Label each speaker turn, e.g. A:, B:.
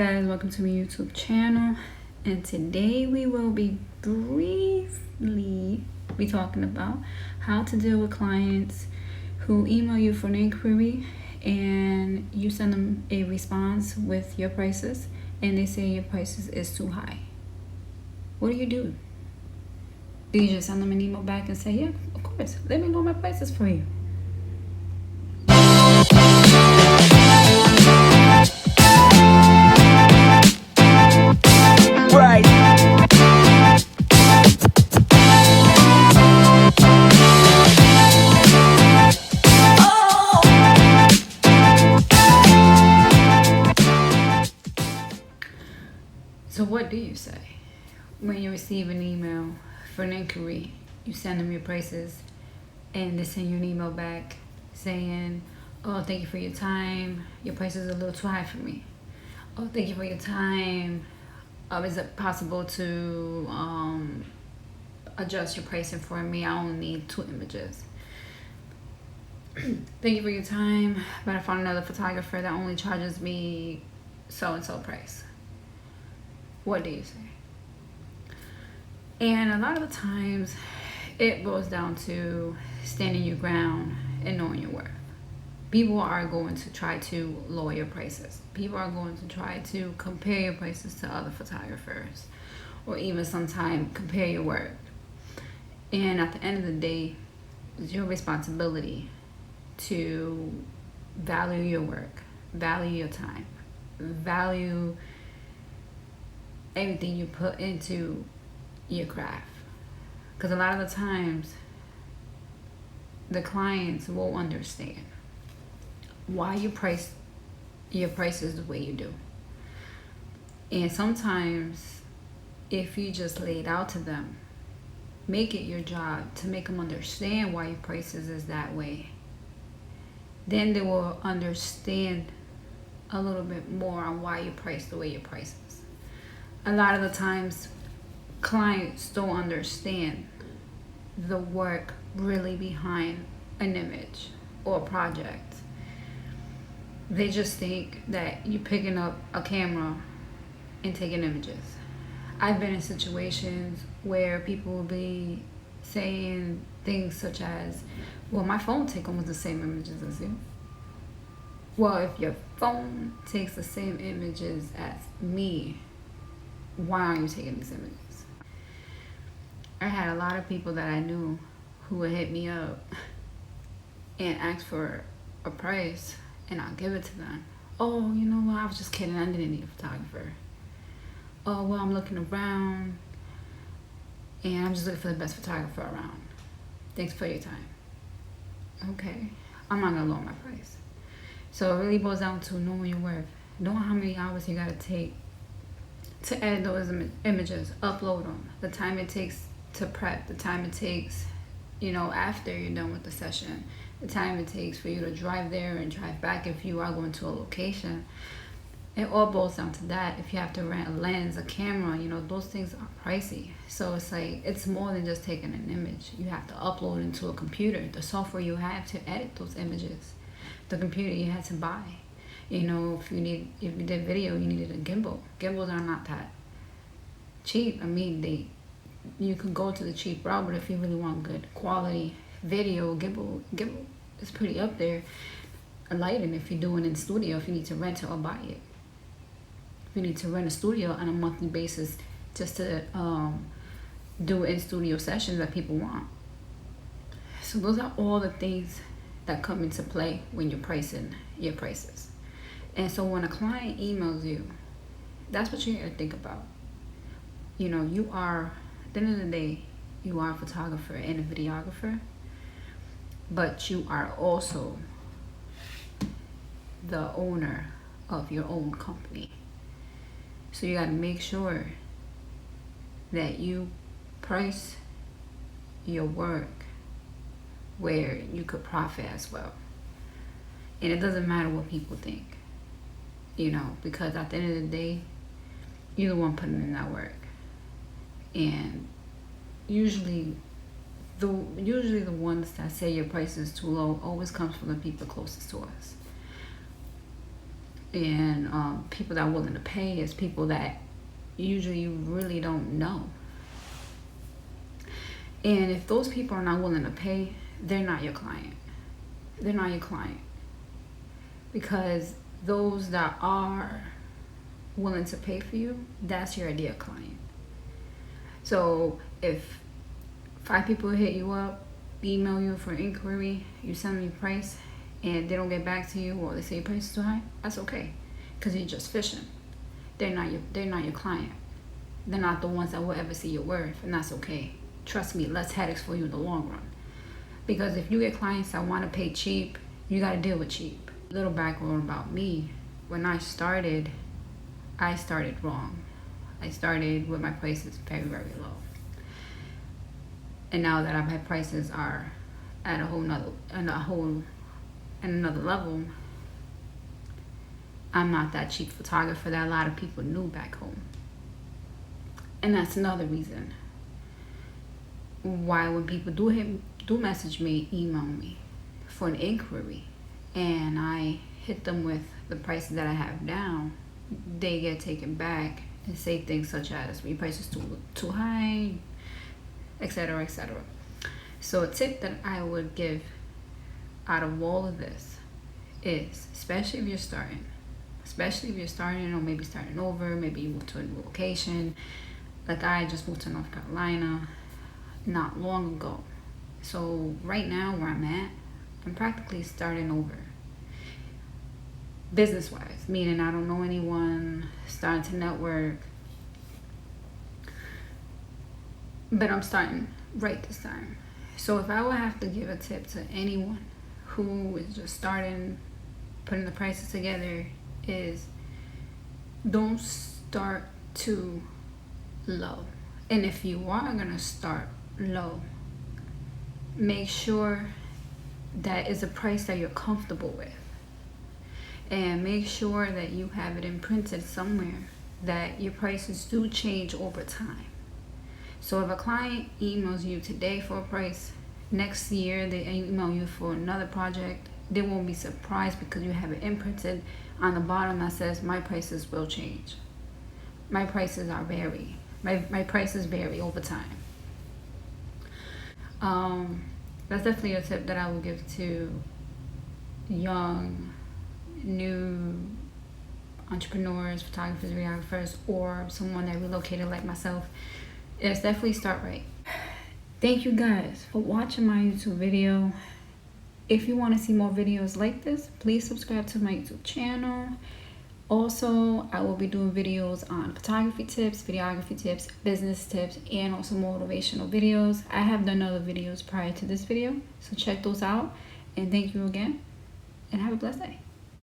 A: Guys, welcome to my YouTube channel, and today we will be briefly talking about how to deal with clients who email you for an inquiry and you send them a response with your prices and they say your prices is too high. What do? Do you just send them an email back and say, yeah, of course, let me know my prices for you? Right. So what do you say when you receive an email for an inquiry? You send them your prices and they send you an email back saying, oh, thank you for your time, your price is a little too high for me. Oh, thank you for your time. Is it possible to adjust your pricing for me? I only need 2 images. Thank you for your time, but I found another photographer that only charges me so-and-so price. What do you say? And a lot of the times it boils down to standing your ground and knowing your worth. People are going to try to lower your prices. People are going to try to compare your prices to other photographers, or even sometimes compare your work. And at the end of the day, it's your responsibility to value your work, value your time, value everything you put into your craft. Because a lot of the times, the clients won't understand why you price your prices the way you do. And sometimes if you just lay it out to them, make it your job to make them understand why your prices is that way, then they will understand a little bit more on why you price the way you price is. A lot of the times clients don't understand the work really behind an image or a project. They just think that you're picking up a camera and taking images. I've been in situations where people will be saying things such as, well, my phone takes almost the same images as you. Well, if your phone takes the same images as me, why aren't you taking these images? I had a lot of people that I knew who would hit me up and ask for a price, and I'll give it to them. Oh, you know what, I was just kidding, I didn't need a photographer. Oh, well, I'm looking around and I'm just looking for the best photographer around. Thanks for your time. Okay, I'm not gonna lower my price. So it really boils down to knowing your worth, knowing how many hours you gotta take to edit those images, upload them, the time it takes to prep, the time it takes, after you're done with the session, the time it takes for you to drive there and drive back if you are going to a location. It all boils down to that. If you have to rent a lens, a camera, those things are pricey. So it's like, it's more than just taking an image. You have to upload into a computer, the software you have to edit those images, the computer you had to buy. If you did video, you needed a gimbal. Gimbals are not that cheap. I mean, you can go to the cheap route, but if you really want good quality video, gimbal is pretty up there. A lighting, if you're doing in studio, if you need to rent it or buy it. If you need to rent a studio on a monthly basis just to do in-studio sessions that people want. So those are all the things that come into play when you're pricing your prices. And so when a client emails you, that's what you got to think about. You are, at the end of the day, you are a photographer and a videographer, but you are also the owner of your own company. So you got to make sure that you price your work where you could profit as well. And it doesn't matter what people think, because at the end of the day, you're the one putting in that work. And usually the ones that say your price is too low always comes from the people closest to us. And people that are willing to pay is people that usually you really don't know. And if those people are not willing to pay, they're not your client. They're not your client. Because those that are willing to pay for you, that's your ideal client. So if 5 people hit you up, email you for inquiry, you send them your price, and they don't get back to you, or they say your price is too high, that's okay, because you're just fishing. They're not your client. They're not the ones that will ever see your worth, and that's okay. Trust me, less headaches for you in the long run. Because if you get clients that want to pay cheap, you got to deal with cheap. A little background about me: when I started wrong. I started with my prices very, very low. And now that my prices are at another level, I'm not that cheap photographer that a lot of people knew back home. And that's another reason why when people do message me, email me for an inquiry, and I hit them with the prices that I have now, they get taken back and say things such as your price is too high, etc., etc. So a tip that I would give out of all of this is, especially if you're starting, or maybe starting over, maybe you moved to a new location. Like I just moved to North Carolina not long ago. So right now where I'm at, I'm practically starting over. Business-wise, meaning I don't know anyone, starting to network. But I'm starting right this time. So if I would have to give a tip to anyone who is just starting, putting the prices together, is don't start too low. And if you are gonna start low, make sure that is a price that you're comfortable with. And make sure that you have it imprinted somewhere that your prices do change over time. So if a client emails you today for a price, next year they email you for another project, they won't be surprised because you have it imprinted on the bottom that says my prices will change. My prices are vary. My prices vary over time. That's definitely a tip that I will give to young, new entrepreneurs, photographers, videographers, or someone that relocated like myself. Yes, definitely start right. Thank you guys for watching my YouTube video. If you want to see more videos like this, please subscribe to my YouTube channel. Also, I will be doing videos on photography tips, videography tips, business tips, and also motivational videos. I have done other videos prior to this video, so check those out. And thank you again, and have a blessed day.